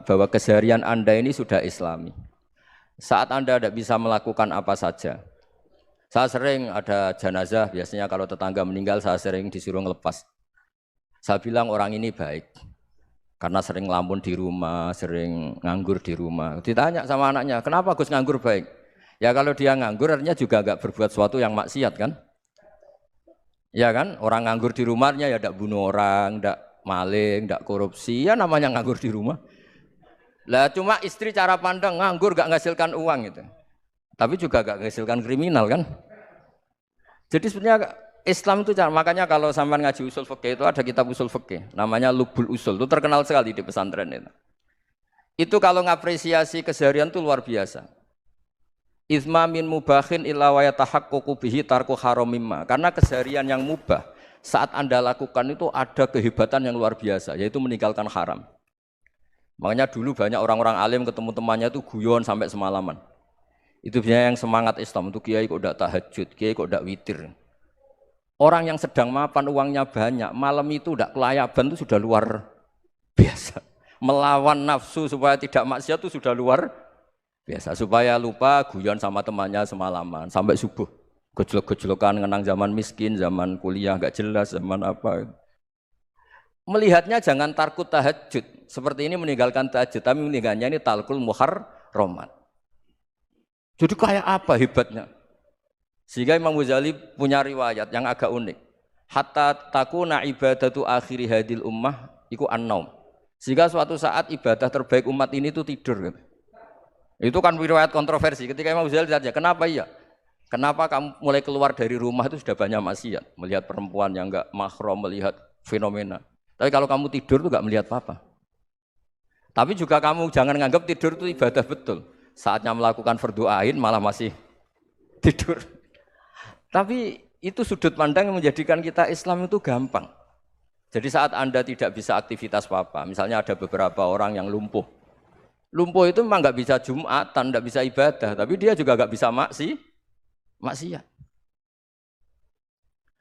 bahwa keseharian Anda ini sudah Islami. Saat Anda tidak bisa melakukan apa saja. Saya sering ada jenazah, biasanya kalau tetangga meninggal saya sering disuruh ngelepas. Saya bilang orang ini baik. Karena sering ngelamun di rumah, sering nganggur di rumah. Ditanya sama anaknya, kenapa Gus nganggur baik? Ya kalau dia nganggur artinya juga enggak berbuat sesuatu yang maksiat kan? Ya kan, orang nganggur di rumahnya ya tidak bunuh orang, tidak maling, tidak korupsi, ya namanya nganggur di rumah. Lah cuma istri cara pandang nganggur gak menghasilkan uang itu. Tapi juga gak menghasilkan kriminal kan. Jadi sebenarnya Islam itu makanya kalau sampai ngaji usul fikih itu ada kitab usul fikih namanya Lubul Usul, itu terkenal sekali di pesantren itu. Itu kalau ngapresiasi keseharian itu luar biasa. Izma min mubahin illa wa yatahaqqaqu bihi tarku haramimma. Karena keseharian yang mubah saat Anda lakukan itu ada kehebatan yang luar biasa, yaitu meninggalkan haram. Makanya dulu banyak orang-orang alim ketemu temannya itu guyon sampai semalaman. Itu biasanya yang semangat Islam itu kiai kok ndak tahajud, kiai kok ndak witir. Orang yang sedang mapan uangnya banyak, malam itu ndak kelayaban itu sudah luar biasa. Melawan nafsu supaya tidak maksiat itu sudah luar biasa. Supaya lupa guyon sama temannya semalaman sampai subuh. Gejolok-gejolokan ngenang zaman miskin, zaman kuliah enggak jelas, zaman apa. Melihatnya jangan tarkut tahajud. Seperti ini meninggalkan tahajud, tapi meninggalnya ini talkul muharramat. Jadi kayak apa hebatnya? Sehingga Imam Ghazali punya riwayat yang agak unik. Hatta takuna ibadatu akhiri hadil ummah iku an-naum. Sehingga suatu saat ibadah terbaik umat ini itu tidur. Gitu. Itu kan riwayat kontroversi. Ketika Imam Ghazali ditanya, kenapa iya? Kenapa kamu mulai keluar dari rumah itu sudah banyak maksiat? Melihat perempuan yang enggak mahram, melihat fenomena. Tapi kalau kamu tidur itu enggak melihat apa-apa. Tapi juga kamu jangan menganggap tidur itu ibadah betul. Saatnya melakukan fardhu ain malah masih tidur. Tapi itu sudut pandang yang menjadikan kita Islam itu gampang. Jadi saat Anda tidak bisa aktivitas apa-apa, misalnya ada beberapa orang yang lumpuh. Lumpuh itu memang nggak bisa Jumatan, nggak bisa ibadah, tapi dia juga nggak bisa maksiat.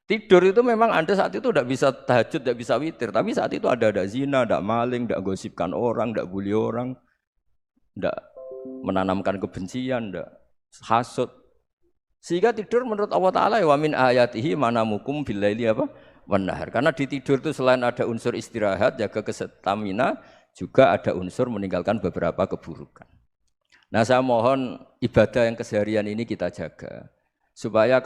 Tidur itu memang Anda saat itu tidak bisa tahajud, tidak bisa witir, tapi saat itu ada zina, ada maling, tidak gosipkan orang, tidak bully orang, tidak menanamkan kebencian, tidak hasud. Sehingga tidur menurut Allah Ta'ala wa min ayatihi manamukum billaili apa? Wan-nahar. Karena di tidur itu selain ada unsur istirahat, jaga kestamina, juga ada unsur meninggalkan beberapa keburukan. Nah saya mohon ibadah yang keseharian ini kita jaga. Supaya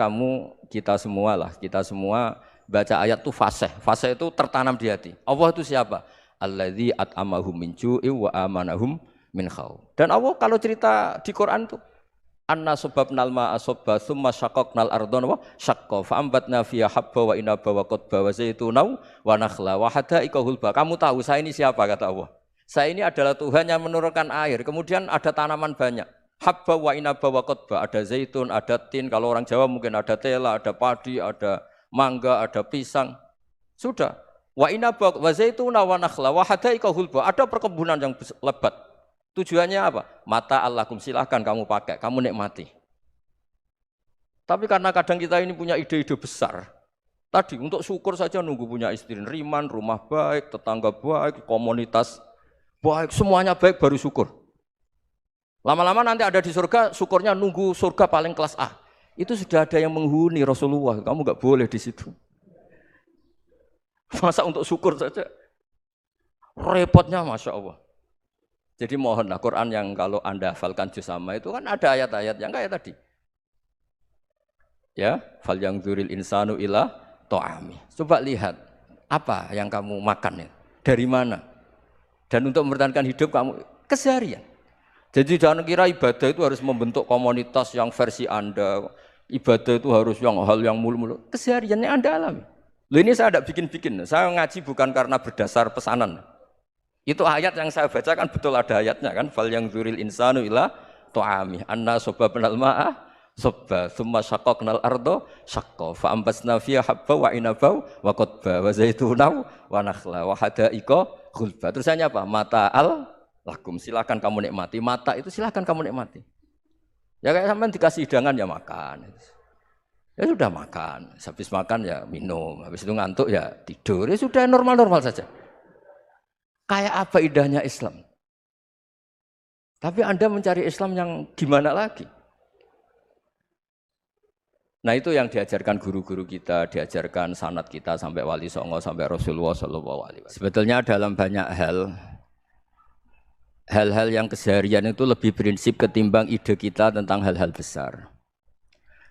kita semua baca ayat itu fasih. Fasih itu tertanam di hati. Allah itu siapa? Alladzi at'amahum min ju'i wa amanahum min khauf. Dan Allah kalau cerita di Quran itu anna sababnal ma'a sabba tsumma syaqqaqnal ardha wa syaqqa fa ambatna fiha habba wa inaba wa qadba wa zaituna wa nakhla wa hada'iqa hulba. Kamu tahu saya ini siapa kata Allah? Saya ini adalah Tuhan yang menurunkan air, kemudian ada tanaman banyak. Habba wa inaba wa qadba, ada zaitun, ada tin, kalau orang Jawa mungkin ada tela, ada padi, ada mangga, ada pisang. Sudah. Wa inaba wa zaituna wa nakhla wa hada'iqa hulba. Ada perkebunan yang lebat. Tujuannya apa? Mata Allahkum, silahkan kamu pakai, kamu nikmati. Tapi karena kadang kita ini punya ide-ide besar. Tadi untuk syukur saja nunggu punya istri riman, rumah baik, tetangga baik, komunitas baik, semuanya baik baru syukur. Lama-lama nanti ada di surga, syukurnya nunggu surga paling kelas A. Itu sudah ada yang menghuni Rasulullah, kamu nggak boleh di situ. Masa untuk syukur saja? Repotnya Masya Allah. Jadi mohonlah Quran yang kalau Anda hafalkan juz amma itu kan ada ayat-ayat yang kayak tadi. Ya, fal yang dzuril insanu ila ta'ami. Coba lihat apa yang kamu makan ya? Dari mana? Dan untuk mempertahankan hidup kamu keseharian. Jadi jangan kira ibadah itu harus membentuk komunitas yang versi Anda. Ibadah itu harus yang hal yang mulu-mulu. Kesehariannya Anda alami. Loh ini saya tidak bikin-bikin. Saya ngaji bukan karena berdasar pesanan. Itu ayat yang saya baca kan betul ada ayatnya kan fal yang dzuril insanu ila ta'ami anna sababnal ma'a sabba tsumma syaqqaqnal arda syaqqa fa ambasna fiha habba wa inaba wa qadba wa zaituna wa nakhla wa hada'iqa ghulba. Terusannya apa? Mata'al lakum, silakan kamu nikmati. Mata itu silakan kamu nikmati. Ya kayak sampean dikasih hidangan ya makan. Ya sudah makan, habis makan ya minum, habis itu ngantuk ya tidur. Ya sudah normal-normal saja. Kayak apa indahnya Islam? Tapi Anda mencari Islam yang gimana lagi? Nah itu yang diajarkan guru-guru kita, diajarkan sanad kita sampai Wali Songo, sampai Rasulullah SAW. Sebetulnya dalam banyak hal-hal yang keseharian itu lebih prinsip ketimbang ide kita tentang hal-hal besar.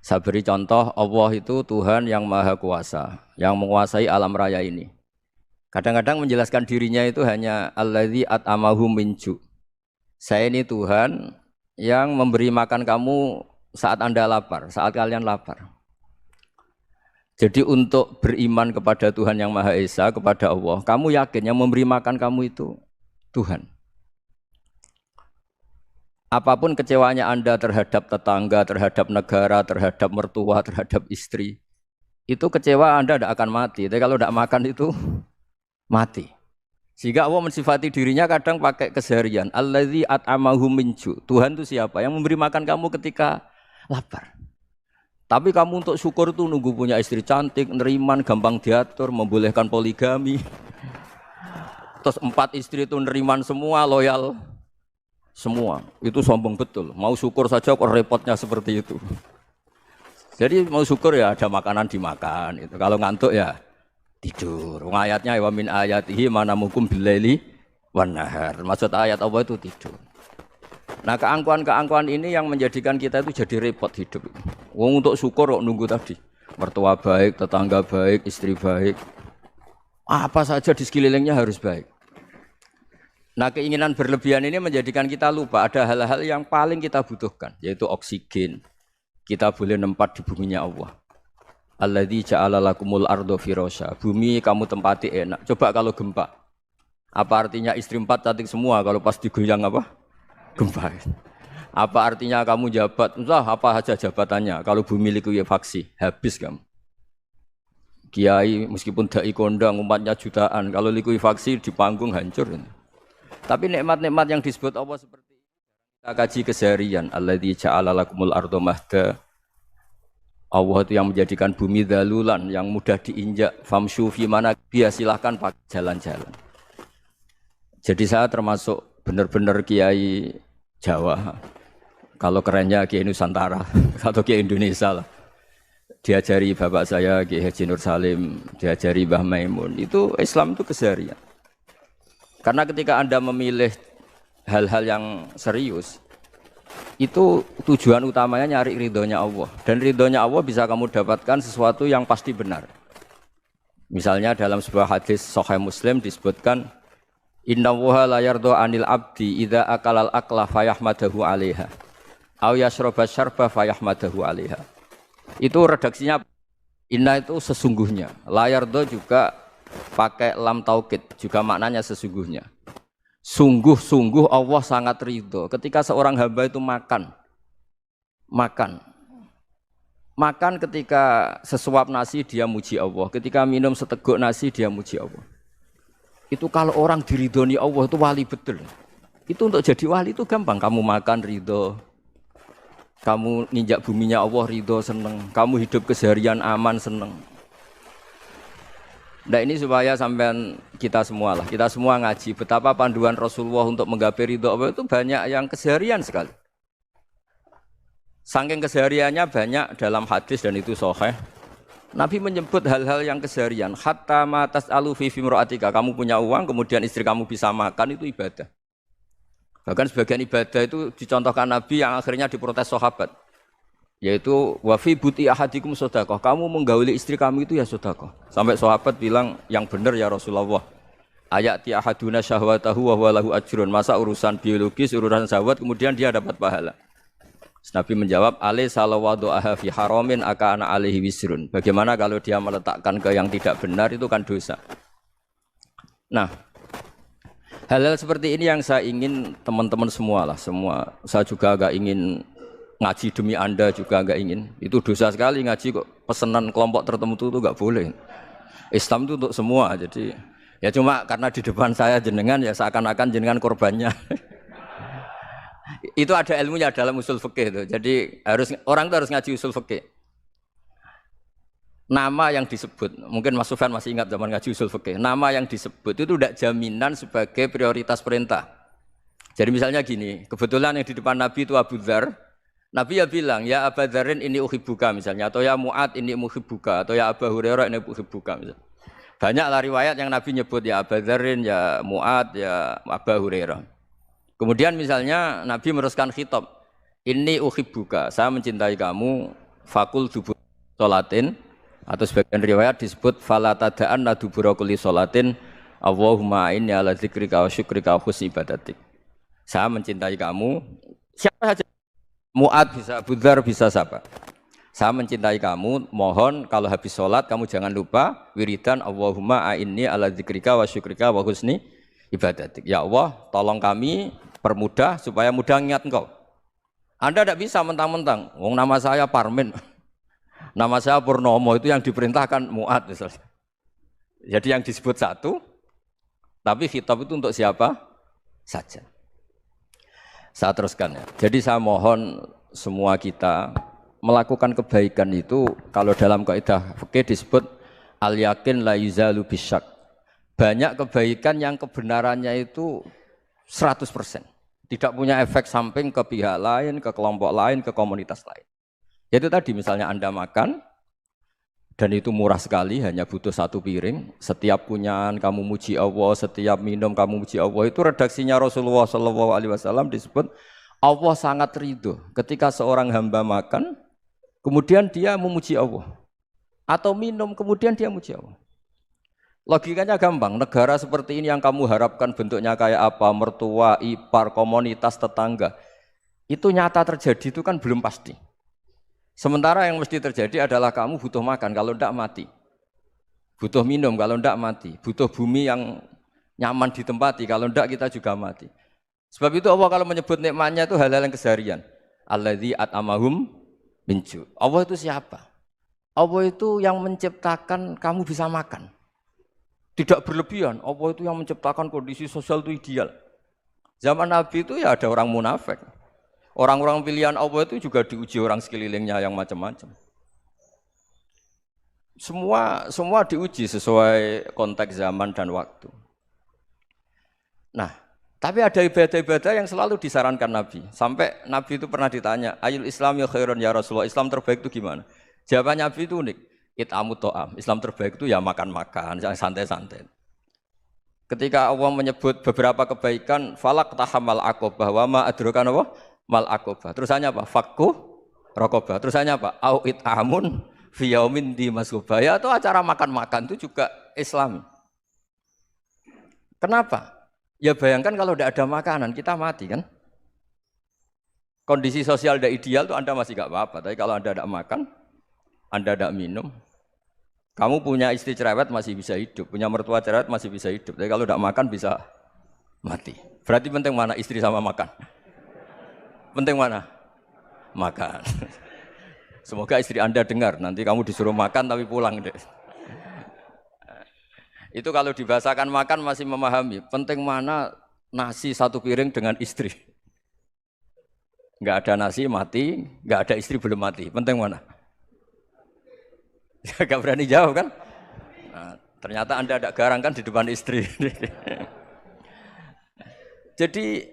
Saya beri contoh, Allah itu Tuhan yang Maha Kuasa, yang menguasai alam raya ini. Kadang-kadang menjelaskan dirinya itu hanya alladzi at'amahum min ju'. Saya ini Tuhan yang memberi makan kamu saat Anda lapar, saat kalian lapar. Jadi untuk beriman kepada Tuhan yang Maha Esa, kepada Allah, kamu yakin yang memberi makan kamu itu Tuhan. Apapun kecewanya Anda terhadap tetangga, terhadap negara, terhadap mertua, terhadap istri, itu kecewa Anda tidak akan mati. Tapi kalau tidak makan itu mati. Sehingga Allah mensifati dirinya kadang pakai keseharian. Alladzi at'amahum min ju'. Tuhan itu siapa? Yang memberi makan kamu ketika lapar. Tapi kamu untuk syukur itu nunggu punya istri cantik, neriman, gampang diatur, membolehkan poligami. Terus 4 istri itu neriman semua, loyal semua. Itu sombong betul. Mau syukur saja kok repotnya seperti itu. Jadi mau syukur ya ada makanan dimakan. Itu. Kalau ngantuk ya tidur. Ayatnya wa min ayatihi manamukum billaili wan nahar. Maksud ayat Allah itu tidur. Nah, keangkuhan-keangkuhan ini yang menjadikan kita itu jadi repot hidup. Wong untuk syukur kok nunggu tadi. Mertua baik, tetangga baik, istri baik. Apa saja di sekelilingnya harus baik. Nah, keinginan berlebihan ini menjadikan kita lupa ada hal-hal yang paling kita butuhkan, yaitu oksigen. Kita boleh nempat di buminya Allah. Alladzi ja'ala lakumul ardo firasya. Bumi kamu tempati enak. Coba kalau gempa. Apa artinya istri 4 cantik semua kalau pas digoyang apa? Gempa. Apa artinya kamu jabat? Entah apa saja jabatannya. Kalau bumi likuifaksi, habis kamu. Kiai meskipun dai kondang umatnya jutaan, kalau likuifaksi di panggung hancur. Tapi nikmat-nikmat yang disebut Allah seperti ini kita kaji keseharian. Alladzi ja'ala lakumul ardo mahda. Allah itu yang menjadikan bumi dalulan yang mudah diinjak. Famshu fi mana biya silahkan pakai jalan-jalan. Jadi saya termasuk benar-benar kiai Jawa. Kalau kerennya kiai Nusantara atau kiai Indonesia lah. Diajari bapak saya Kiai Haji Nur Salim, diajari Mbah Maimun. Itu Islam itu keseharian. Karena ketika Anda memilih hal-hal yang serius, itu tujuan utamanya nyari ridhonya Allah. Dan ridhonya Allah bisa kamu dapatkan sesuatu yang pasti benar. Misalnya dalam sebuah hadis Sahih Muslim disebutkan, Innallaha la yardha 'anil 'abdi idza akalal akla fayahmadahu 'alaiha aw yashraba syarba fayahmadahu 'alaiha. Itu redaksinya inna itu sesungguhnya. La yardha juga pakai lam taukid, juga maknanya sesungguhnya. Sungguh-sungguh Allah sangat ridho ketika seorang hamba itu makan ketika sesuap nasi dia muji Allah, ketika minum seteguk nasi dia muji Allah. Itu kalau orang diridhoni Allah itu wali betul. Itu untuk jadi wali itu gampang, kamu makan ridho, kamu nginjak buminya Allah ridho seneng, kamu hidup keseharian aman seneng. Nah ini supaya sampean kita semua ngaji betapa panduan Rasulullah untuk menggapai ridho Allah itu banyak yang keseharian sekali. Saking kesehariannya banyak dalam hadis dan itu sahih. Nabi menyebut hal-hal yang keseharian. Hatta ma tas'alu fi imra'atika, kamu punya uang kemudian istri kamu bisa makan itu ibadah. Bahkan sebagian ibadah itu dicontohkan Nabi yang akhirnya diprotes sahabat. Yaitu wafi buti ahadikum sodakoh, kamu menggauli istri kamu itu ya sodakoh. Sampai sahabat bilang yang benar ya Rasulullah. Ayati ahaduna syahwatahu wa huwa lahu ajrun. Masa urusan biologis, urusan syahwat kemudian dia dapat pahala. Nabi menjawab, alai salawadu'aha fi haramin akana alaihi wisrun. Bagaimana kalau dia meletakkan ke yang tidak benar itu kan dosa. Nah, hal-hal seperti ini yang saya ingin teman-teman semua lah, semua. Saya juga agak ingin ngaji demi Anda juga enggak ingin. Itu dosa sekali ngaji kok pesanan kelompok tertentu itu enggak boleh. Islam itu untuk semua. Jadi ya cuma karena di depan saya jenengan ya seakan-akan jenengan korbannya. Itu ada ilmunya dalam usul fikih itu. Jadi orang itu harus ngaji usul fikih. Nama yang disebut, mungkin Mas Sufyan masih ingat zaman ngaji usul fikih. Nama yang disebut itu tidak jaminan sebagai prioritas perintah. Jadi misalnya gini, kebetulan yang di depan Nabi itu Abu Dzar. Nabi ya bilang, ya Abu Dzarin ini uhibbuka misalnya, atau ya Mu'ad ini uhibbuka, atau ya Abu Hurairah ini uhibbuka misalnya. Banyaklah riwayat yang Nabi nyebut ya Abu Dzarin, ya Mu'ad, ya Abu Hurairah. Kemudian misalnya Nabi meneruskan khitab, ini uhibbuka, saya mencintai kamu, fakul dubur sholatin, atau sebagian riwayat disebut fala tada'anna dubura kulli sholatin, Allahumma inni ala dzikrika wa syukrika wa husni ibadatik. Saya mencintai kamu, siapa saja, Mu'ad bisa, Abu Dzar bisa siapa. Saya mencintai kamu, mohon kalau habis sholat kamu jangan lupa wiridan Allahumma a'inni ala dzikrika wa syukrika wa husni ibadatik. Ya Allah, tolong kami permudah supaya mudah ingat engkau. Anda tidak bisa mentang-mentang, wong nama saya Parmin, nama saya Purnomo, itu yang diperintahkan Mu'ad misalnya. Jadi yang disebut satu, tapi khitab itu untuk siapa saja. Saya teruskan ya. Jadi saya mohon semua kita melakukan kebaikan itu kalau dalam kaidah fikih disebut al yakin la yuzalu bisyak. Banyak kebaikan yang kebenarannya itu 100%. Tidak punya efek samping ke pihak lain, ke kelompok lain, ke komunitas lain. Yaitu tadi misalnya Anda makan dan itu murah sekali, hanya butuh satu piring. Setiap kunyahan kamu muji Allah, setiap minum kamu muji Allah. Itu redaksinya Rasulullah SAW disebut Allah sangat ridho ketika seorang hamba makan, kemudian dia memuji Allah. Atau minum, kemudian dia muji Allah. Logikanya gampang, negara seperti ini yang kamu harapkan bentuknya kayak apa, mertua, ipar, komunitas, tetangga. Itu nyata terjadi itu kan belum pasti. Sementara yang mesti terjadi adalah kamu butuh makan, kalau tidak mati. Butuh minum, kalau tidak mati. Butuh bumi yang nyaman ditempati, kalau tidak kita juga mati. Sebab itu Allah kalau menyebut nikmatnya itu hal-hal yang keseharian. Alladzi at'amahum min ju'. Allah itu siapa? Allah itu yang menciptakan kamu bisa makan. Tidak berlebihan, Allah itu yang menciptakan kondisi sosial itu ideal. Zaman Nabi itu ya ada orang munafik. Orang-orang pilihan Allah itu juga diuji orang sekelilingnya yang macam-macam. Semua diuji sesuai konteks zaman dan waktu. Nah, tapi ada ibadah-ibadah yang selalu disarankan Nabi. Sampai Nabi itu pernah ditanya, Ayul Islam ya khairun ya Rasulullah, Islam terbaik itu gimana? Jawaban Nabi itu unik. It'amu to'am. Islam terbaik itu ya makan-makan, santai-santai. Ketika Allah menyebut beberapa kebaikan, falak tahamal aqobah wa ma adrokan apa? Mal aqobah. Terusannya apa? Fakku raqobah. Terusannya apa? Au it'amun fi yaumin di masghubah. Ya itu acara makan-makan itu juga Islam. Kenapa? Ya bayangkan kalau tidak ada makanan, kita mati kan? Kondisi sosial tidak ideal itu Anda masih gak apa-apa. Tapi kalau Anda tidak makan, Anda tidak minum, kamu punya istri cerewet masih bisa hidup, punya mertua cerewet masih bisa hidup. Tapi kalau tidak makan bisa mati. Berarti penting mana istri sama makan? Penting mana? Makan. Semoga istri Anda dengar, nanti kamu disuruh makan tapi pulang deh. Itu kalau dibahasakan makan masih memahami. Penting mana nasi satu piring dengan istri. Enggak ada nasi mati, enggak ada istri belum mati. Penting mana? Enggak berani jawab kan? Nah, ternyata Anda ada garang kan di depan istri. Jadi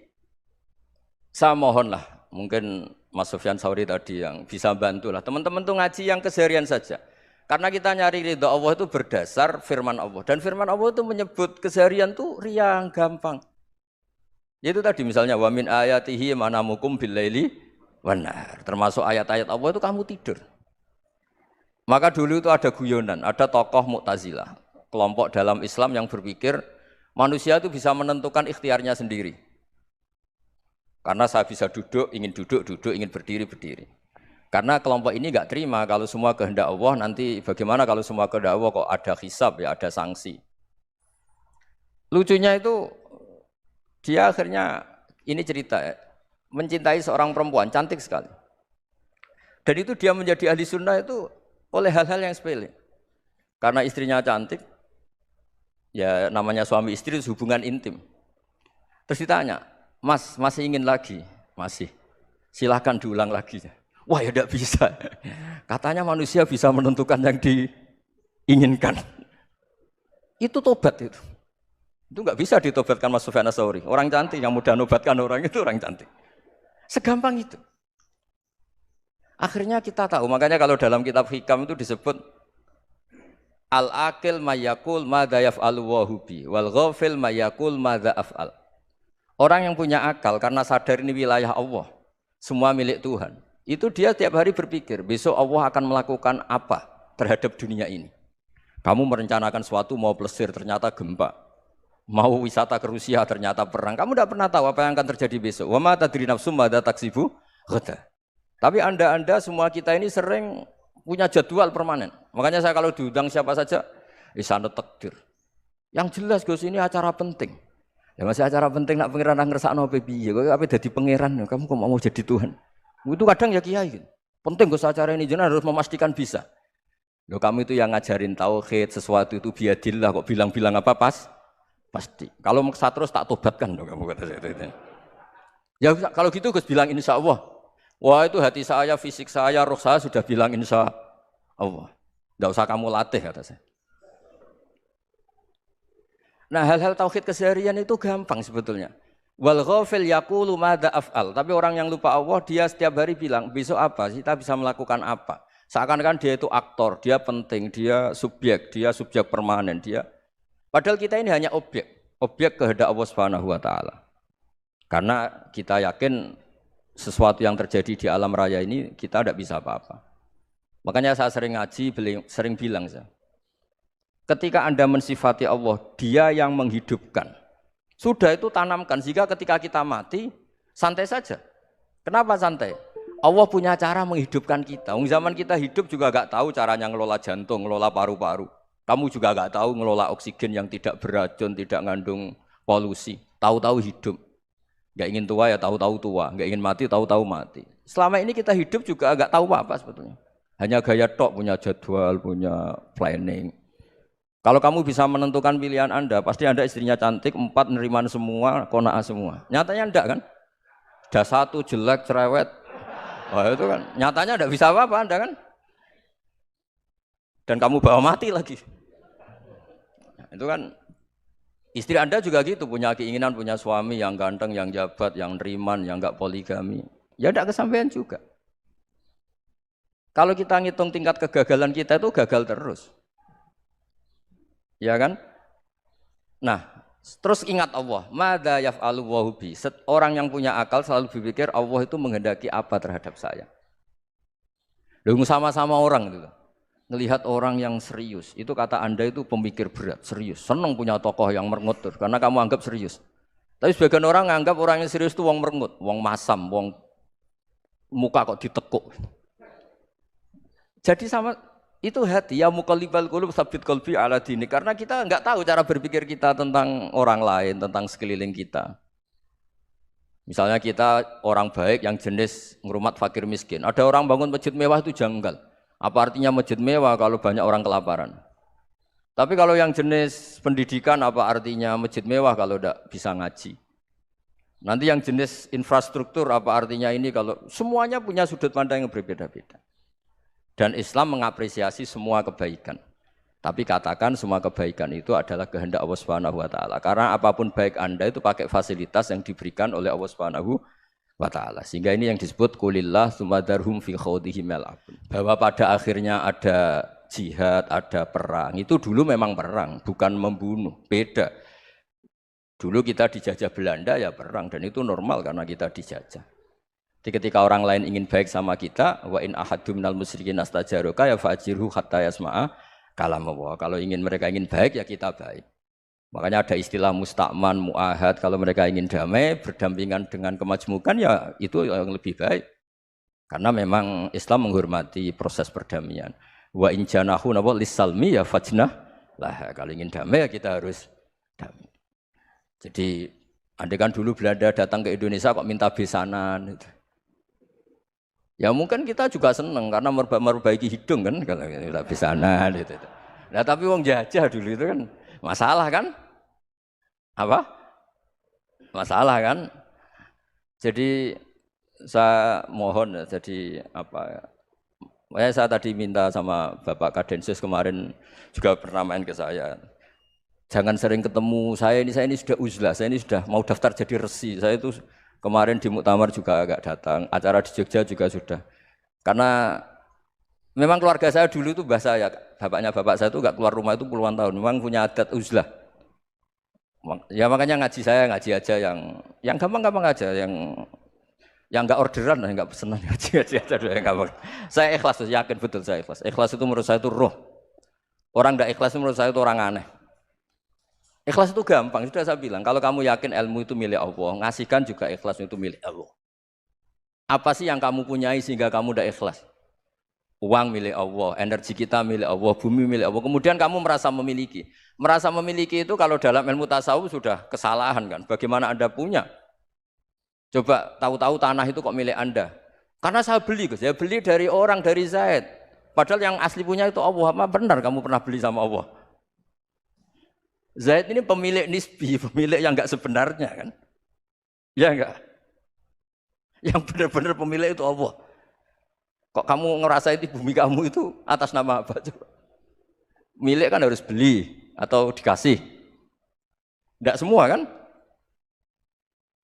saya mohonlah. Mungkin Mas Sufyan Sauri tadi yang bisa bantulah. Teman-teman tuh ngaji yang keseharian saja. Karena kita nyari ridha Allah itu berdasar firman Allah. Dan firman Allah itu menyebut keseharian tuh riang, gampang. Yaitu tadi misalnya wa min ayatihi manamukum billaili wan nahar. Termasuk ayat-ayat Allah itu kamu tidur. Maka dulu itu ada guyonan, ada tokoh Mu'tazilah, kelompok dalam Islam yang berpikir manusia itu bisa menentukan ikhtiarnya sendiri. Karena saya bisa duduk, ingin berdiri, berdiri. Karena kelompok ini enggak terima kalau semua kehendak Allah, nanti bagaimana kalau semua kehendak Allah kok ada hisab, ya ada sanksi. Lucunya itu, dia akhirnya, ini cerita ya, mencintai seorang perempuan, cantik sekali. Dan itu dia menjadi ahli sunnah itu oleh hal-hal yang sepele. Karena istrinya cantik, ya namanya suami istri itu hubungan intim. Terus ditanya, Mas, masih ingin lagi? Masih. Silahkan diulang lagi. Wah ya tidak bisa. Katanya manusia bisa menentukan yang diinginkan. Itu tobat itu. Itu nggak bisa ditobatkan Mas Sufyan Ats-Tsauri. Orang cantik yang mudah nobatkan orang itu orang cantik. Segampang itu. Akhirnya kita tahu, makanya kalau dalam kitab Hikam itu disebut al-aqil mayakul madza yaf'alu wa hubi wal ghafil mayakul madza af'al. Orang yang punya akal karena sadar ini wilayah Allah, semua milik Tuhan. Itu dia tiap hari berpikir, besok Allah akan melakukan apa terhadap dunia ini. Kamu merencanakan sesuatu mau plesir ternyata gempa. Mau wisata ke Rusia ternyata perang. Kamu tidak pernah tahu apa yang akan terjadi besok. Wa ma tadri nafsum madza taksibu ghada. Tapi anda semua kita ini sering punya jadwal permanen. Makanya saya kalau diundang siapa saja, sana takdir. Yang jelas Gus ini acara penting. Ya masih acara penting nak pangeran ngersakno piye? Kok ape dadi pangeran? Kamu kok mau jadi Tuhan? Itu kadang ya kiai gitu. Penting Gus acara ini jenengan harus memastikan bisa. Loh kamu itu yang ngajarin tauhid, sesuatu itu biadillah kok bilang-bilang apa pasti. Kalau maksa terus tak tobatkan dong kamu kata saya itu. Ya kalau gitu Gus bilang insya Allah. Wah itu hati saya, fisik saya, roh saya sudah bilang insya Allah. Tidak usah kamu latih kata saya. Nah hal-hal tauhid keseharian itu gampang sebetulnya. Wal ghafil yaqulu madza af'al. Tapi orang yang lupa Allah dia setiap hari bilang besok apa? Kita bisa melakukan apa? Seakan-akan dia itu aktor, dia penting, dia subjek permanen, dia. Padahal kita ini hanya objek kehendak Allah Subhanahu wa taala. Karena kita yakin sesuatu yang terjadi di alam raya ini kita tidak bisa apa-apa. Makanya saya sering ngaji, sering bilang saya. Ketika Anda mensifati Allah, Dia yang menghidupkan. Sudah itu tanamkan sehingga ketika kita mati santai saja. Kenapa santai? Allah punya cara menghidupkan kita. Zaman kita hidup juga gak tahu caranya ngelola jantung, ngelola paru-paru. Kamu juga gak tahu ngelola oksigen yang tidak beracun, tidak mengandung polusi. Tahu-tahu hidup. Gak ingin tua ya tahu-tahu tua. Gak ingin mati tahu-tahu mati. Selama ini kita hidup juga gak tahu apa sebetulnya. Hanya gaya tok, punya jadwal, punya planning. Kalau kamu bisa menentukan pilihan Anda, pasti Anda istrinya cantik, 4 neriman semua, kona'ah semua. Nyatanya enggak kan? Ada 1 jelek, cerewet. Wah itu kan, nyatanya enggak bisa apa-apa Anda kan? Dan kamu bawa mati lagi. Nah, itu kan istri Anda juga gitu, punya keinginan punya suami yang ganteng, yang jabat, yang neriman, yang enggak poligami. Ya enggak kesampaian juga. Kalau kita ngitung tingkat kegagalan kita itu gagal terus. Ya kan? Nah, terus ingat Allah, madza yaf'alu wa bi. Orang yang punya akal selalu berpikir Allah itu menghendaki apa terhadap saya. Loh sama-sama orang itu. Ngelihat orang yang serius, itu kata Anda itu pemikir berat, serius. Senang punya tokoh yang merengut karena kamu anggap serius. Tapi sebagian orang anggap orang yang serius itu wong merengut, wong masam, wong muka kok ditekuk. Jadi sama itu hati ya muqallibal qulub tsabbit qalbi ala dini, karena kita enggak tahu cara berpikir kita tentang orang lain, tentang sekeliling kita. Misalnya kita orang baik yang jenis ngrumat fakir miskin. Ada orang bangun masjid mewah itu janggal. Apa artinya masjid mewah kalau banyak orang kelaparan? Tapi kalau yang jenis pendidikan apa artinya masjid mewah kalau enggak bisa ngaji? Nanti yang jenis infrastruktur apa artinya ini kalau semuanya punya sudut pandang yang berbeda-beda. Dan Islam mengapresiasi semua kebaikan. Tapi katakan semua kebaikan itu adalah kehendak Allah Subhanahu wa taala. Karena apapun baik Anda itu pakai fasilitas yang diberikan oleh Allah Subhanahu wa taala. Sehingga ini yang disebut qulillah tsumadarhum fi khawdihim yal'abun. Bahwa pada akhirnya ada jihad, ada perang. Itu dulu memang perang, bukan membunuh. Beda. Dulu kita dijajah Belanda ya perang dan itu normal karena kita dijajah. Jadi ketika orang lain ingin baik sama kita, wa in ahadum minal musyrikin astajaruka ya fa'jirhu hatta yasma'a kalam Allah. Kalau mereka ingin baik ya kita baik. Makanya ada istilah musta'man, mu'ahad. Kalau mereka ingin damai, berdampingan dengan kemajmukan ya itu yang lebih baik. Karena memang Islam menghormati proses perdamaian. Wa in janahu nawa lisalmi ya fajnah lah. Kalau ingin damai ya kita harus damai. Jadi andai kan dulu Belanda datang ke Indonesia kok minta besanan gitu. Ya mungkin kita juga seneng karena memperbaiki hidung kan kalau kita besanan gitu. Nah tapi wong jajah dulu itu kan masalah kan? Apa? Masalah kan? Jadi saya mohon ya, jadi apa? Saya tadi minta sama Bapak Kadensus kemarin juga pernah main ke saya. Jangan sering ketemu. Saya ini sudah uzlah, saya ini sudah mau daftar jadi resi. Saya itu kemarin di muktamar juga agak datang, acara di Jogja juga sudah. Karena memang keluarga saya dulu itu bahasa ya, bapaknya bapak saya itu enggak keluar rumah itu puluhan tahun. Memang punya adat uzlah. Ya makanya ngaji saya ngaji aja yang gampang-gampang aja, yang enggak orderan, enggak pesenan ngaji aja dulu yang gampang. Saya ikhlas, yakin betul saya ikhlas. Ikhlas itu menurut saya itu roh. Orang enggak ikhlas menurut saya itu orang aneh. Ikhlas itu gampang, sudah saya bilang. Kalau kamu yakin ilmu itu milik Allah, ngasihkan juga ikhlas itu milik Allah. Apa sih yang kamu punyai sehingga kamu tidak ikhlas? Uang milik Allah, energi kita milik Allah, bumi milik Allah. Kemudian kamu merasa memiliki. Merasa memiliki itu kalau dalam ilmu tasawuf sudah kesalahan kan. Bagaimana Anda punya? Coba tahu-tahu tanah itu kok milik Anda. Karena saya beli, Gus. Saya beli dari orang, dari Zaid. Padahal yang asli punya itu Allah. Apa benar kamu pernah beli sama Allah? Zaid ini pemilik nisbi, pemilik yang enggak sebenarnya kan? Ya enggak? Yang benar-benar pemilik itu Allah. Kok kamu ngerasa itu bumi kamu itu atas nama apa? Coba. Milik kan harus beli atau dikasih. Enggak semua kan?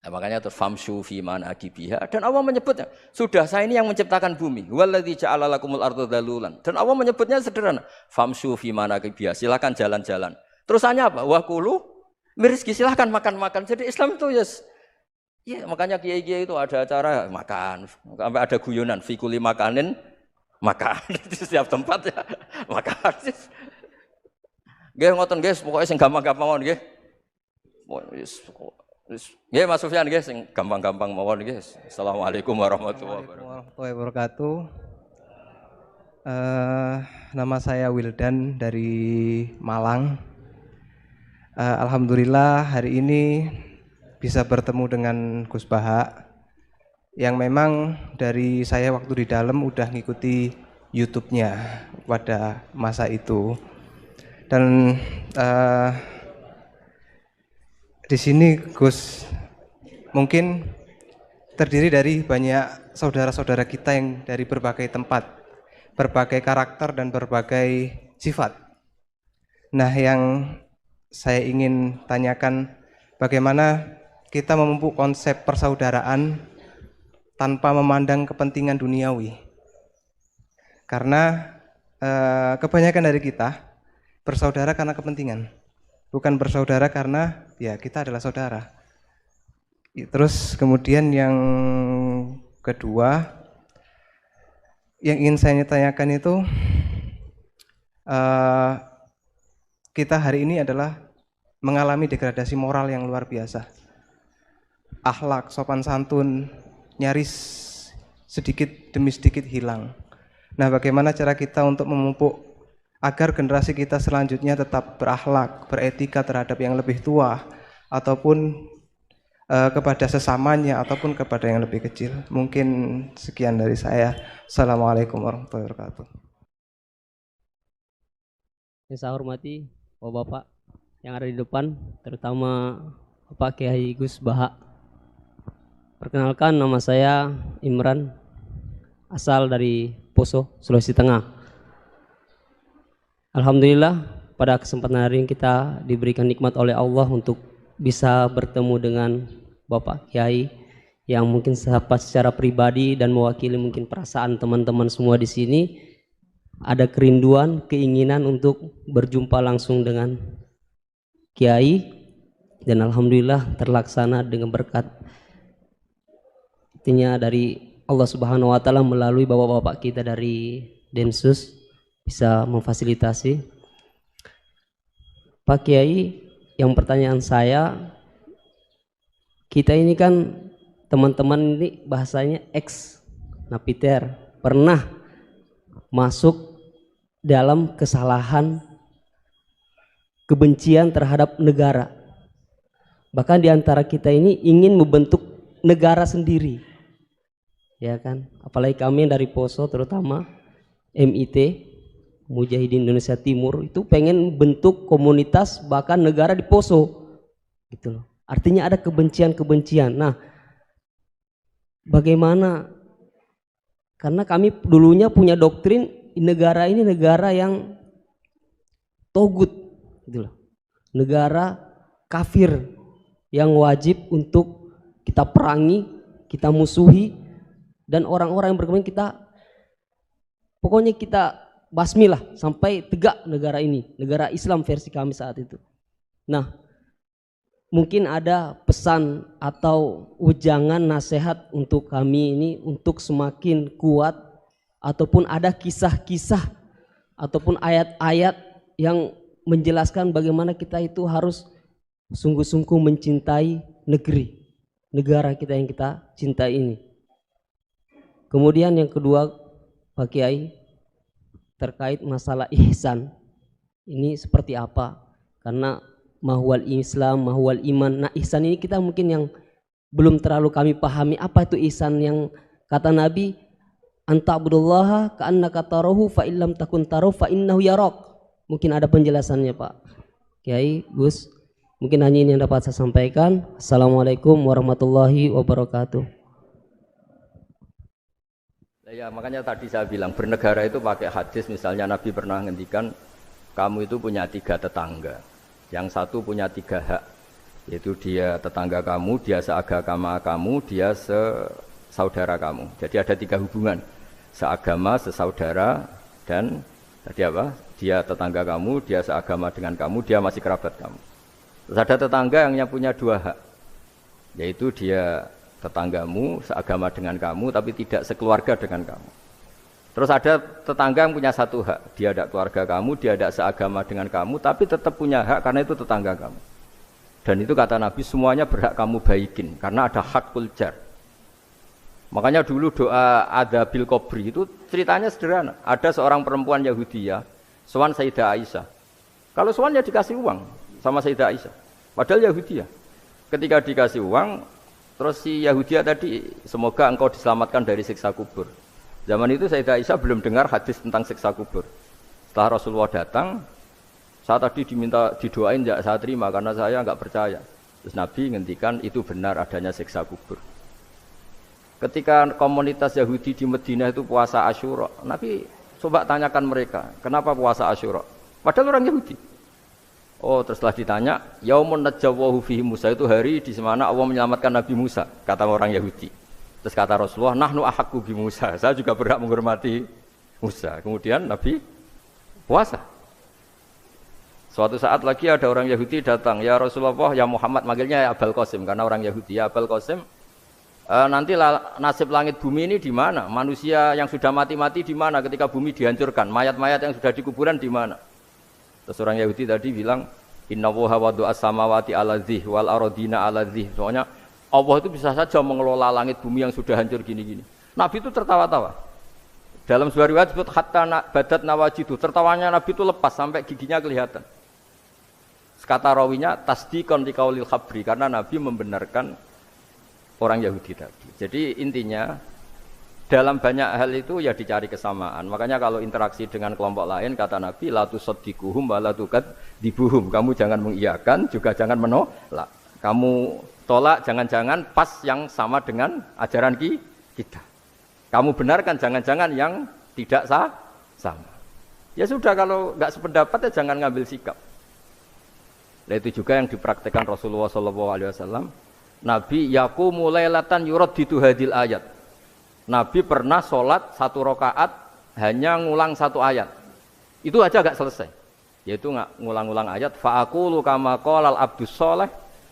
Nah, makanya itu famshu fi manakibiha, dan Allah menyebutnya, sudah saya ini yang menciptakan bumi. Waladzi ja'ala lakumul arda dalulan. Dan Allah menyebutnya sederhana, famshu fi manakibiha, silakan jalan-jalan. Terusannya apa? Wa kulu mirizki, silahkan makan-makan. Jadi Islam itu ya makanya kiai-kiai itu ada acara makan, sampai ada guyonan fikuli makanin makan di setiap tempat ya makan. Nggih ngoten nggih, pokoke sing gampang-gampang mawon nggih. Nggih Mas Sufyan nggih sing gampang-gampang mawon nggih. Assalamualaikum warahmatullahi wabarakatuh. Nama saya Wildan dari Malang. Alhamdulillah hari ini bisa bertemu dengan Gus Baha yang memang dari saya waktu di dalam udah ngikuti YouTube-nya pada masa itu. Dan di sini Gus mungkin terdiri dari banyak saudara-saudara kita yang dari berbagai tempat, berbagai karakter dan berbagai sifat. Nah, yang saya ingin tanyakan, bagaimana kita memupuk konsep persaudaraan tanpa memandang kepentingan duniawi. Karena kebanyakan dari kita bersaudara karena kepentingan, bukan bersaudara karena ya kita adalah saudara. Terus kemudian yang kedua yang ingin saya tanyakan itu, kita hari ini adalah mengalami degradasi moral yang luar biasa. Akhlak, sopan santun nyaris sedikit demi sedikit hilang. Nah, bagaimana cara kita untuk memupuk agar generasi kita selanjutnya tetap berakhlak, beretika terhadap yang lebih tua, ataupun kepada sesamanya, ataupun kepada yang lebih kecil. Mungkin sekian dari saya. Assalamualaikum warahmatullahi wabarakatuh. Yang saya hormati Bapak-bapak yang ada di depan, terutama Bapak Kiai Gus Baha. Perkenalkan, nama saya Imran, asal dari Poso, Sulawesi Tengah. Alhamdulillah pada kesempatan hari ini kita diberikan nikmat oleh Allah untuk bisa bertemu dengan Bapak Kiai yang mungkin secara pribadi dan mewakili mungkin perasaan teman-teman semua di sini. Ada kerinduan, keinginan untuk berjumpa langsung dengan Kiai, dan alhamdulillah terlaksana dengan berkat artinya dari Allah Subhanahu wa taala melalui bapak-bapak kita dari Densus bisa memfasilitasi. Pak Kiai, yang pertanyaan saya, kita ini kan teman-teman ini bahasanya ex napiter, pernah masuk dalam kesalahan kebencian terhadap negara. Bahkan di antara kita ini ingin membentuk negara sendiri. Ya kan? Apalagi kami yang dari Poso, terutama MIT, Mujahidin Indonesia Timur, itu pengen bentuk komunitas bahkan negara di Poso. Gitu loh. Artinya ada kebencian-kebencian. Nah, bagaimana? Karena kami dulunya punya doktrin negara ini negara yang togut, gitu loh. negara kafir yang wajib untuk kita perangi, kita musuhi, dan orang-orang yang berkembang pokoknya kita basmilah sampai tegak negara ini, negara Islam versi kami saat itu. Nah, mungkin ada pesan atau ujangan nasihat untuk kami ini untuk semakin kuat, ataupun ada kisah-kisah ataupun ayat-ayat yang menjelaskan bagaimana kita itu harus sungguh-sungguh mencintai negara kita yang kita cintai ini. Kemudian yang kedua, Pak Kiai, terkait masalah ihsan. Ini seperti apa? Karena mahwal Islam, mahwal iman. Nah, ihsan ini kita mungkin yang belum terlalu kami pahami. Apa itu ihsan yang kata Nabi, anta'budullaha ka'annaka tarahu fa illam takun tarahu fa innahu yarak. Mungkin ada penjelasannya, Pak Kiai, Gus. Mungkin hanya ini yang dapat saya sampaikan. Assalamualaikum warahmatullahi wabarakatuh. Ya, makanya tadi saya bilang bernegara itu pakai hadis. Misalnya Nabi pernah ngendikan, kamu itu punya 3 tetangga. Yang satu punya 3 hak, yaitu dia tetangga kamu, dia seagama kamu, dia sesaudara kamu. Jadi ada 3 hubungan, seagama, sesaudara, dan tadi apa? Dia tetangga kamu, dia seagama dengan kamu, dia masih kerabat kamu. Terus ada tetangga yang punya 2 hak, yaitu dia tetanggamu, seagama dengan kamu, tapi tidak sekeluarga dengan kamu. Terus ada tetangga yang punya 1 hak, dia ada keluarga kamu, dia ada seagama dengan kamu, tapi tetap punya hak karena itu tetangga kamu. Dan itu kata Nabi, semuanya berhak kamu baikin, karena ada hakul jar. Makanya dulu doa ada bil kubri itu ceritanya sederhana. Ada seorang perempuan Yahudiyah, sowan Sayyidah Aisyah. Kalau sowan ya dikasih uang sama Sayyidah Aisyah. Padahal Yahudiyah. Ketika dikasih uang, terus si Yahudiyah tadi, semoga engkau diselamatkan dari siksa kubur. Zaman itu Sayyidah Aisyah belum dengar hadis tentang siksa kubur. Setelah Rasulullah datang, saya tadi diminta didoain, enggak saya terima karena saya enggak percaya. Terus Nabi ngendikan itu benar adanya siksa kubur. Ketika komunitas Yahudi di Madinah itu puasa Asyura, Nabi coba tanyakan mereka, kenapa puasa Asyura? Padahal orang Yahudi. Oh, terus setelah ditanya, yaumun najjawahu fihi Musa, itu hari di mana Allah menyelamatkan Nabi Musa, kata orang Yahudi. Terus kata Rasulullah, nahnu ahaqqu bi Musa, saya juga berhak menghormati Musa. Kemudian Nabi puasa. Suatu saat lagi ada orang Yahudi datang, ya Rasulullah, ya Muhammad, manggilnya ya Abul Qasim karena orang Yahudi. Ya Abul Qasim, nanti nasib langit bumi ini di mana? Manusia yang sudah mati-mati di mana ketika bumi dihancurkan? Mayat-mayat yang sudah di kuburan di mana? Terus orang Yahudi tadi bilang, innallaha wadu'as samawati ala dzih wal aradina ala dzih. Soalnya Allah itu bisa saja mengelola langit bumi yang sudah hancur gini-gini. Nabi itu tertawa-tawa. Dalam sebuah riwayat disebut hatta badat nawajidu, tertawanya Nabi itu lepas sampai giginya kelihatan. Kata rawinya tasdiqan liqaulil khabri, karena Nabi membenarkan orang Yahudi tadi. Jadi intinya dalam banyak hal itu ya dicari kesamaan. Makanya kalau interaksi dengan kelompok lain, kata Nabi, la tusaddiquhum wa la tukadzdibuhum. Kamu jangan mengiyakan, juga jangan menolak. Kamu tolak jangan-jangan pas yang sama dengan ajaran kita. Kamu benarkan jangan-jangan yang tidak sama. Ya sudah, kalau enggak sependapat ya jangan ngambil sikap. Nah, itu juga yang dipraktikkan Rasulullah SAW. Nabi yaqumu lailatan yuraddidu hadil ayat. Nabi pernah sholat 1 rakaat hanya ngulang 1 ayat. Itu aja gak selesai. Yaitu ngulang-ngulang ayat. Fa'aqulu kama qalal abdus sholeh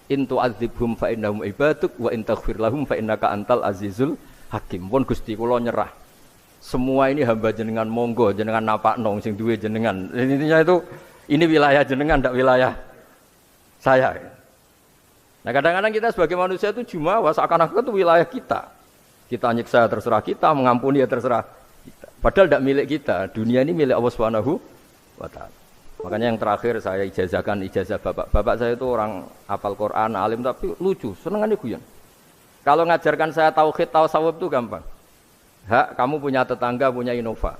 in tu'adzibhum fa innahum ibaduk wa in taghfir lahum fa innaka antal azizul hakim. Pun Gusti kula nyerah. Semua ini hamba jenengan, monggo jenengan napakno sing duwe jenengan. Intinya itu ini wilayah jenengan, ndak wilayah saya. Nah, kadang-kadang kita sebagai manusia itu jumawa seakan-akan itu wilayah kita. Kita nyiksa terserah kita, mengampuni ya terserah kita. Padahal tidak milik kita. Dunia ini milik Allah Subhanahu wa ta'ala. Makanya yang terakhir saya ijazahkan ijazah bapak. Bapak saya itu orang hafal Quran, alim tapi lucu, senengannya guyon. Kalau ngajarkan saya tauhid, tasawuf itu gampang. Hak, kamu punya tetangga, punya Innova.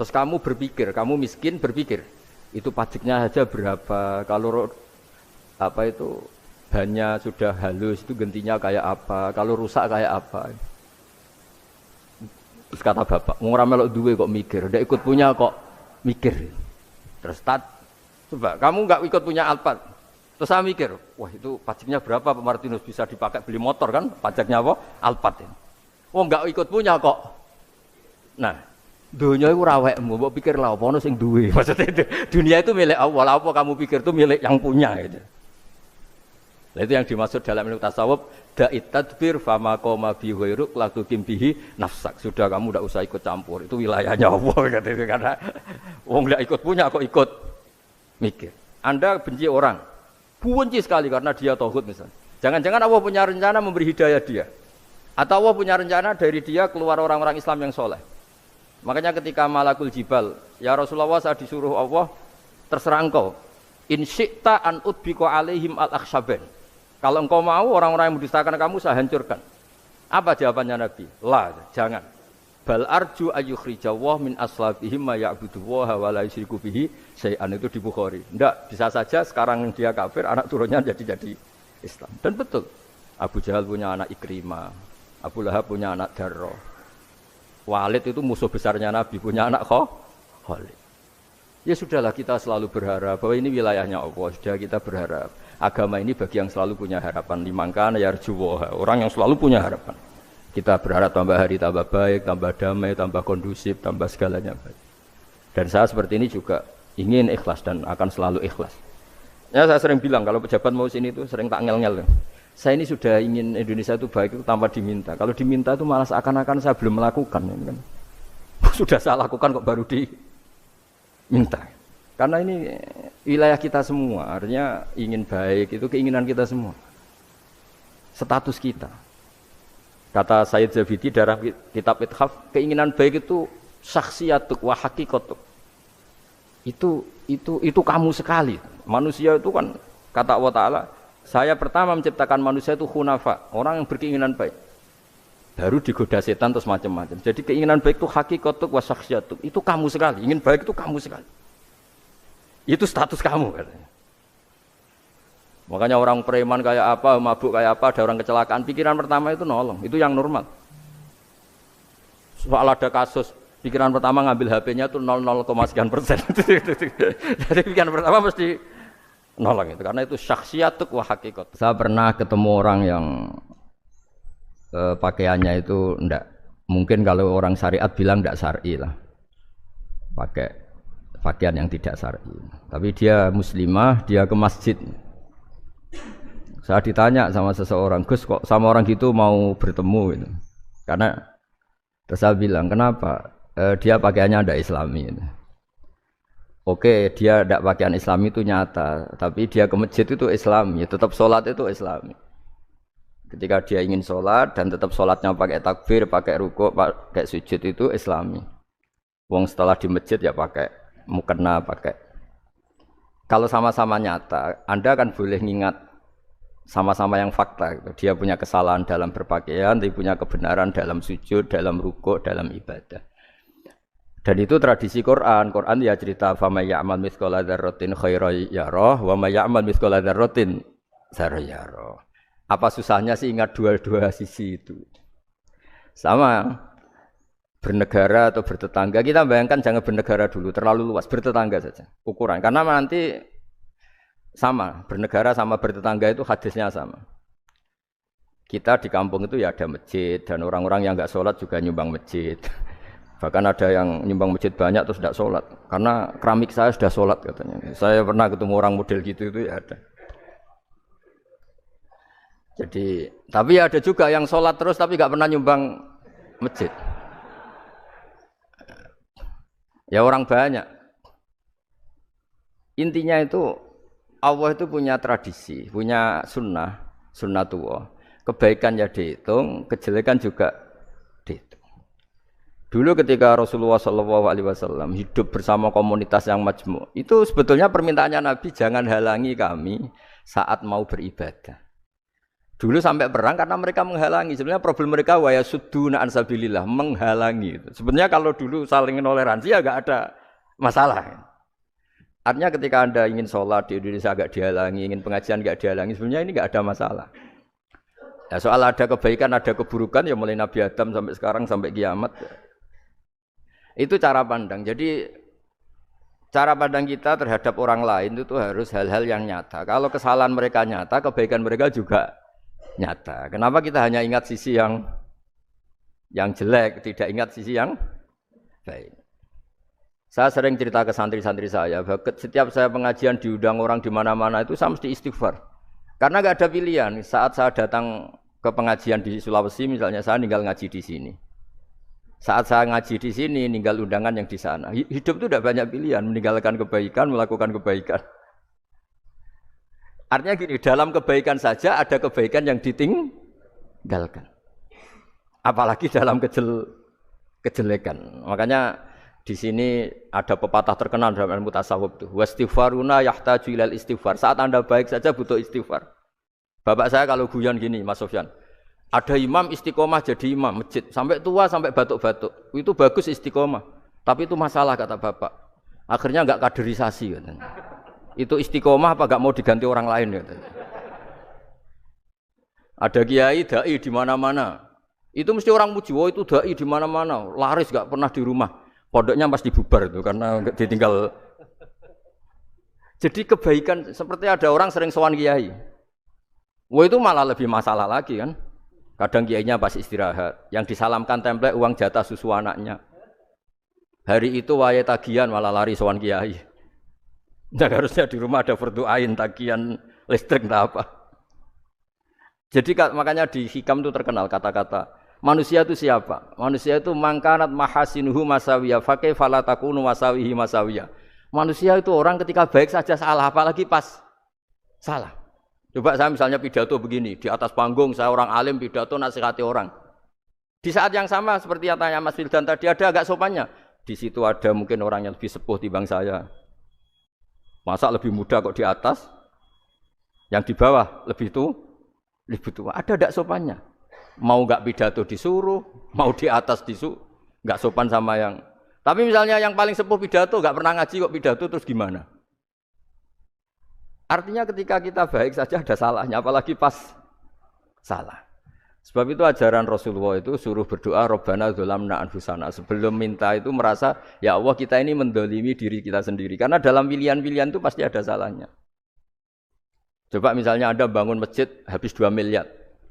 Terus kamu berpikir, kamu miskin berpikir. Itu pajaknya saja berapa? Kalau apa itu bannya sudah halus itu gantinya kayak apa, kalau rusak kayak apa. Terus kata bapak, orang melok duwe kok mikir, udah ikut punya kok mikir. Terus Coba, kamu nggak ikut punya Alphard. Terus saya mikir, wah itu pajaknya berapa Pak Martinus, bisa dipakai beli motor kan? Pajaknya apa? Alphard ini. Oh nggak ikut punya kok. Nah, dunia itu rawekmu, mbok pikir lah apa ono sing duwe. Maksudnya itu, dunia itu milik Allah, apa kamu pikir itu milik yang punya gitu. Nah, itu yang dimaksud dalam ilmu tasawuf, da'it tadbir fama qoma bi ghairuk la tuqim bihi nafsak. Sudah kamu tidak usah ikut campur, itu wilayahnya Allah gitu. Karena wong nggak ikut punya kok ikut mikir. Anda benci orang, benci sekali karena dia tauhid misalnya. Jangan-jangan Allah punya rencana memberi hidayah dia. Atau Allah punya rencana dari dia keluar orang-orang Islam yang soleh. Makanya ketika Malakul Jibal, ya Rasulullah saya disuruh Allah, terserah engkau. In syi'ta an udbiko alaihim al-akhshaban. Kalau engkau mau orang-orang yang mendustakan kamu saya hancurkan. Apa jawabannya Nabi? La, jangan. Bal arju ayyukhrijawah min aslabihim ma ya'buduwaha wa la yusyriku bihi syai'an, itu di Bukhari. Enggak, bisa saja sekarang dia kafir, anak turunnya jadi Islam. Dan betul. Abu Jahal punya anak Ikrimah, Abu Lahab punya anak Darrah. Walid itu musuh besarnya Nabi, punya anak Khalid. Ya sudahlah, kita selalu berharap bahwa ini wilayahnya Allah. Sudah, kita berharap. Agama ini bagi yang selalu punya harapan. Limangkana yarjuwaha, orang yang selalu punya harapan. Kita berharap tambah hari tambah baik, tambah damai, tambah kondusif, tambah segalanya baik. Dan saya seperti ini juga ingin ikhlas dan akan selalu ikhlas. Ya saya sering bilang kalau pejabat mau sini itu sering tak ngel-ngel. Saya ini sudah ingin Indonesia itu baik itu tanpa diminta. Kalau diminta itu malah seakan-akan saya belum melakukan. Kan. Sudah saya lakukan kok baru diminta. Karena ini wilayah kita semua, artinya ingin baik itu keinginan kita semua. Status kita. Kata Sayyid Zabidi dalam kitab Ithaf, keinginan baik itu syakhsiyatuk wa hakikatuk. Itu kamu sekali. Manusia itu kan kata Allah Ta'ala, saya pertama menciptakan manusia itu khunafa, orang yang berkeinginan baik. Baru digoda setan terus macam-macam. Jadi keinginan baik itu hakikatuk wa syakhsiyatuk. Itu kamu sekali. Ingin baik itu kamu sekali. Itu status kamu katanya. Makanya orang preman kayak apa, mabuk kayak apa, ada orang kecelakaan, pikiran pertama itu nolong, itu yang normal. Soal ada kasus, pikiran pertama ngambil HP-nya itu 0,0 sekian persen. Jadi pikiran pertama mesti nolong itu, karena itu syakhsiyatuk wa hakikat. Saya pernah ketemu orang yang pakaiannya itu enggak, mungkin kalau orang syariat bilang enggak syar'i lah, pakai pakaian yang tidak syar'i. Tapi dia muslimah, dia ke masjid. Saya ditanya sama seseorang, Gus kok sama orang gitu mau bertemu gitu. Karena terus saya bilang, kenapa? Dia pakaiannya ada Islami gitu. Oke, dia tidak pakaian Islami itu nyata, tapi dia ke masjid itu Islami, tetap sholat itu Islami. Ketika dia ingin sholat dan tetap sholatnya pakai takbir, pakai rukuk, pakai sujud itu Islami. Wong setelah di masjid ya pakai mukena, pakai. Kalau sama-sama nyata, Anda kan boleh ngingat sama-sama yang fakta gitu. Dia punya kesalahan dalam berpakaian, tapi punya kebenaran dalam sujud, dalam rukuk, dalam ibadah. Dan itu tradisi Quran. Quran ya cerita fama ya'mal mithqala dzarratin khairan yarah wa may ya'mal mithqala dzarratin syarran yarah. Apa susahnya sih ingat dua-dua sisi itu? Sama bernegara atau bertetangga, kita bayangkan jangan bernegara dulu, terlalu luas, bertetangga saja ukuran. Karena nanti sama, bernegara sama bertetangga itu hadisnya sama. Kita di kampung itu ya ada masjid, dan orang-orang yang enggak sholat juga nyumbang masjid. Bahkan ada yang nyumbang masjid banyak terus tidak sholat, karena keramik saya sudah sholat katanya. Saya pernah ketemu orang model gitu itu ya ada. Jadi, tapi ada juga yang sholat terus tapi enggak pernah nyumbang masjid. Ya orang banyak. Intinya itu Allah itu punya tradisi, punya sunnatullah. Kebaikan ya dihitung, kejelekan juga dihitung. Dulu ketika Rasulullah SAW hidup bersama komunitas yang majmu', itu sebetulnya permintaannya Nabi, jangan halangi kami saat mau beribadah. Dulu sampai perang karena mereka menghalangi. Sebenarnya problem mereka wa yasudduna an sabilillah, menghalangi. Sebenarnya kalau dulu saling toleransi ya enggak ada masalah. Artinya ketika Anda ingin sholat di Indonesia agak dihalangi, ingin pengajian enggak dihalangi, sebenarnya ini enggak ada masalah. Ya, soal ada kebaikan, ada keburukan ya mulai Nabi Adam sampai sekarang sampai kiamat. Itu cara pandang. Jadi cara pandang kita terhadap orang lain itu harus hal-hal yang nyata. Kalau kesalahan mereka nyata, kebaikan mereka juga nyata. Kenapa kita hanya ingat sisi yang jelek, tidak ingat sisi yang baik? Saya sering cerita ke santri-santri saya, setiap saya pengajian diundang orang di mana-mana itu saya mesti istighfar. Karena nggak ada pilihan. Saat saya datang ke pengajian di Sulawesi misalnya, saya tinggal ngaji di sini. Saat saya ngaji di sini, ninggal undangan yang di sana. Hidup itu tidak banyak pilihan, meninggalkan kebaikan, melakukan kebaikan. Artinya gini, dalam kebaikan saja ada kebaikan yang ditinggalkan. Apalagi dalam kejelekan. Makanya di sini ada pepatah terkenal dalam ilmu tasawuf itu. Wastighfaruna yahtaju ilal istighfar. Saat Anda baik saja butuh istighfar. Bapak saya kalau guyon gini, Mas Sofyan. Ada imam istiqomah jadi imam masjid sampai tua sampai batuk-batuk. Itu bagus istiqomah. Tapi itu masalah kata Bapak. Akhirnya enggak kaderisasi katanya. Itu istiqomah apa enggak mau diganti orang lain katanya. Ada kiai dai di mana-mana. Itu mesti orang muji, oh itu dai di mana-mana, laris enggak pernah di rumah. Pondoknya pasti bubar itu karena ditinggal. Jadi kebaikan seperti ada orang sering sowan kiai. Wah itu malah lebih masalah lagi kan. Kadang kiainya pas istirahat, yang disalamkan template uang jatah susu anaknya. Hari itu waya tagihan malah lari sowan kiai. Dan harusnya di rumah ada berdoain tagihan listrik entah apa. Jadi makanya di hikam itu terkenal kata-kata manusia itu siapa? Manusia itu mangkanat mahasinuhu masawiyah fakih falatakunu masawihi masawiyah. Manusia itu orang ketika baik saja salah, apalagi pas salah. Coba saya misalnya pidato begini, di atas panggung saya orang alim pidato nasihati orang. Di saat yang sama seperti yang tanya Mas Wildan tadi, ada agak sopannya. Di situ ada mungkin orang yang lebih sepuh timbang saya. Masa lebih muda kok di atas? Yang di bawah lebih tua. Ada agak sopannya. Mau enggak pidato disuruh, mau di atas disuruh, enggak sopan sama yang. Tapi misalnya yang paling sepuh pidato enggak pernah ngaji kok pidato terus gimana? Artinya ketika kita baik saja ada salahnya, apalagi pas salah. Sebab itu ajaran Rasulullah itu suruh berdoa Rabbana dzalamna anfusana. Sebelum minta itu merasa ya Allah kita ini mendolimi diri kita sendiri. Karena dalam pilihan-pilihan itu pasti ada salahnya. Coba misalnya Anda bangun masjid habis 2 miliar.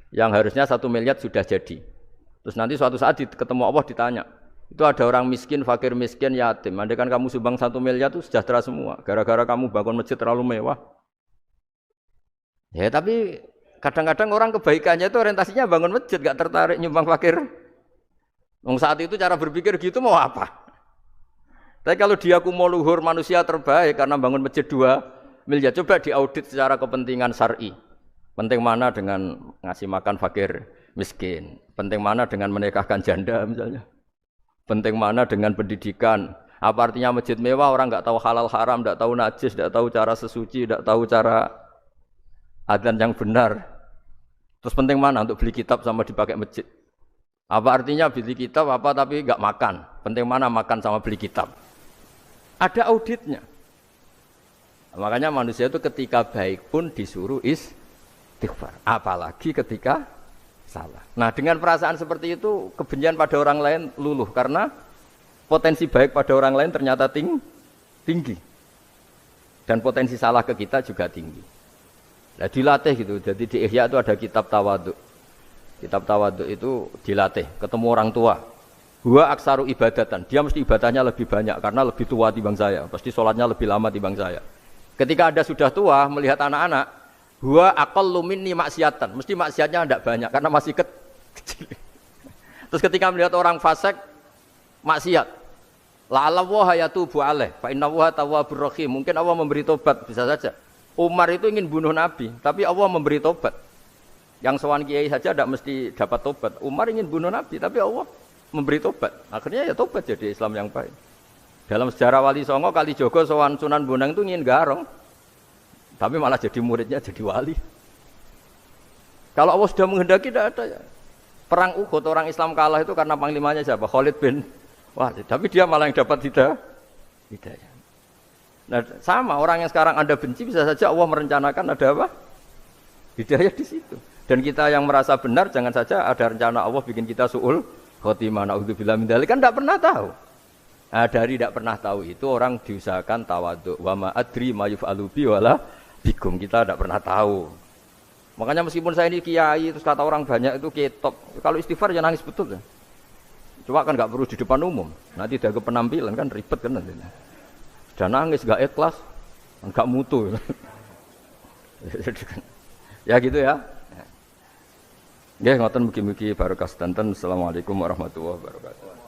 Yang harusnya 1 miliar sudah jadi. Terus nanti suatu saat ketemu Allah ditanya, itu ada orang miskin, fakir miskin, yatim. Andai kan kamu sumbang 1 miliar itu sejahtera semua. Gara-gara kamu bangun masjid terlalu mewah. Ya tapi kadang-kadang orang kebaikannya itu orientasinya bangun masjid, gak tertarik nyumbang fakir. Saat itu cara berpikir gitu mau apa? Tapi kalau dia mau luhur manusia terbaik karena bangun masjid 2 miliar, coba diaudit secara kepentingan syar'i. Penting mana dengan ngasih makan fakir miskin? Penting mana dengan menikahkan janda misalnya? Penting mana dengan pendidikan? Apa artinya masjid mewah orang nggak tahu halal haram, nggak tahu najis, nggak tahu cara sesuci, nggak tahu cara adzan yang benar? Terus penting mana untuk beli kitab sama dipakai masjid? Apa artinya beli kitab apa tapi nggak makan? Penting mana makan sama beli kitab? Ada auditnya. Makanya manusia itu ketika baik pun disuruh istighfar, apalagi ketika salah. Nah dengan perasaan seperti itu kebencian pada orang lain luluh karena potensi baik pada orang lain ternyata tinggi dan potensi salah ke kita juga tinggi. Nah dilatih gitu. Jadi di Ihya itu ada kitab tawadhu. Kitab tawadhu itu dilatih ketemu orang tua. Huwa aksaru ibadatan, dia mesti ibadahnya lebih banyak karena lebih tua timbang saya, pasti sholatnya lebih lama timbang saya. Ketika Anda sudah tua melihat anak-anak, huwa aqallu minni maksiatan, mesti maksiatnya tidak banyak karena masih kecil. Terus ketika melihat orang fasik maksiat, la'alla wa yatubu alaih fa inna wa tawwabur rahim, mungkin Allah memberi tobat, bisa saja. Umar itu ingin bunuh Nabi, tapi Allah memberi tobat. Yang sowan kiai saja tidak mesti dapat tobat. Umar ingin bunuh Nabi, tapi Allah memberi tobat. Akhirnya ya tobat jadi Islam yang baik. Dalam sejarah Wali Songo, Kalijogo sowan Sunan Bonang itu ingin garong, tapi malah jadi muridnya jadi wali. Kalau Allah sudah menghendaki tidak ada ya. Perang Uhud orang Islam kalah itu karena panglimanya siapa? Khalid bin Walid. Tapi dia malah yang dapat hidayah. Nah, sama orang yang sekarang Anda benci bisa saja Allah merencanakan ada apa? Hidayah di situ. Dan kita yang merasa benar jangan saja ada rencana Allah bikin kita su'ul khotimah. Naudzubillah min dzalik, kan tidak pernah tahu. Nah, dari tidak pernah tahu itu orang diusahakan tawadhu. Wa ma adri ma yuf'alu bi wala bikum. Kita tidak pernah tahu. Makanya meskipun saya ini kiai terus kata orang banyak itu ketop. Kalau istighfar ya nangis betul ya. Cuma kan nggak perlu di depan umum. Nanti dia ke penampilan kan ribet kan nanti. Sudah nangis nggak ikhlas, nggak mutu. Ya gitu ya. Nggih ngoten mugi-mugi barokah sedanten. Assalamualaikum warahmatullahi wabarakatuh.